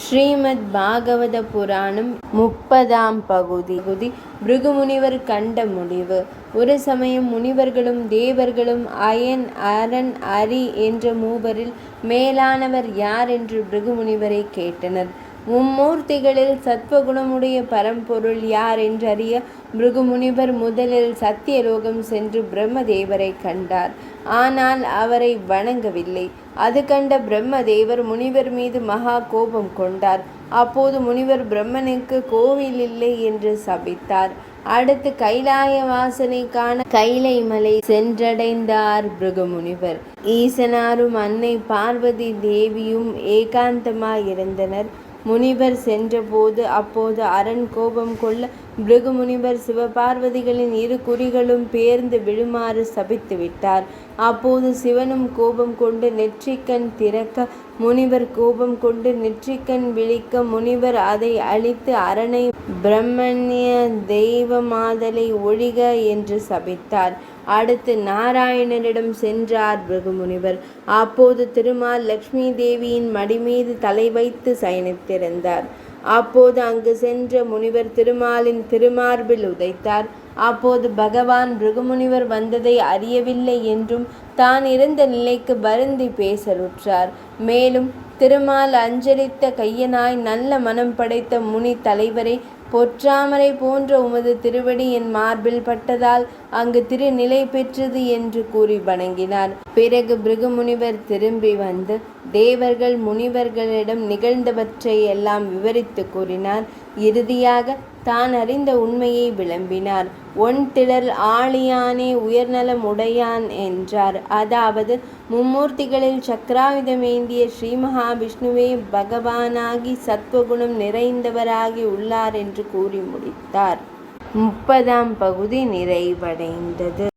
ஸ்ரீமத் பாகவத புராணம் 30ஆம் பகுதி. பிருகுமுனிவர் கண்ட முடிவு. ஒரு சமயம் முனிவர்களும் தேவர்களும் அயன், அரண், அரி என்ற மூவரில் மேலானவர் யார் என்று பிருகுமுனிவரை கேட்டனர். மும்மூர்த்திகளில் சத்வகுணமுடைய பரம்பொருள் யார் என்றறிய பிருகுமுனிவர் முதலில் சத்தியலோகம் சென்று பிரம்மதேவரை கண்டார். ஆனால் அவரை வணங்கவில்லை. அது கண்ட பிரம்மதேவர் முனிவர் மீது மகா கோபம் கொண்டார். அப்போது முனிவர் பிரம்மனுக்கு கோவில் இல்லை என்று சபித்தார். அடுத்து கைலாய வாசனை காண கைலை மலை சென்றடைந்தார் பிருகுமுனிவர். ஈசனாரும் அன்னை பார்வதி தேவியும் ஏகாந்தமாயிருந்தனர். முனிவர் சென்றபோது அப்போது அரண் கோபம் கொள்ள பிருகுமுனிவர் சிவபார்வதிகளின் இரு குறிகளும் பேர்ந்து விழுமாறு சபித்து விட்டார். அப்போது சிவனும் கோபம் கொண்டு நெற்றிக்கண் திறக்க முனிவர் கோபம் கொண்டு நெற்றிக்கண் விழிக்க முனிவர் அதை அழித்து அரணை பிரம்மண்ய தெய்வமாதலை ஒழிக என்று சபித்தார். அடுத்து நாராயணனிடம் சென்றார் பிருகுமுனிவர். அப்போது திருமால் லக்ஷ்மி தேவியின் மடிமீது தலை வைத்து சயனித்திருந்தார். அப்போது அங்கு சென்ற முனிவர் திருமாலின் திருமார்பில் உதைத்தார். அப்போது பகவான் பிருகுமுனிவர் வந்ததை அறியவில்லை என்றும் தான் இருந்த நிலைக்கு வருந்தி பேசலுற்றார். மேலும் திருமால் அஞ்சலித்த கையனாய் நல்ல மனம் படைத்த முனி தலைவரை, பொற்றாமரை போன்ற உமது திருவடி என் மார்பில் பட்டதால் அங்கு திருநிலை பெற்றது என்று கூறி வணங்கினார். பிறகு பிருகுமுனிவர் திரும்பி வந்து தேவர்கள் முனிவர்களிடம் நிகழ்ந்தவற்றை எல்லாம் விவரித்து கூறினார். இறுதியாக தான் அறிந்த உண்மையை விளம்பினார். ஒன்திடர் ஆழியானே உயர்நலம் உடையான் என்றார். அதாவது மும்மூர்த்திகளில் சக்கராயுதமேந்திய ஸ்ரீ மகாவிஷ்ணுவே பகவானாகி சத்வகுணம் நிறைந்தவராகி உள்ளார் என்று கூறி முடித்தார். 30ஆம் பகுதி நிறைவடைந்தது.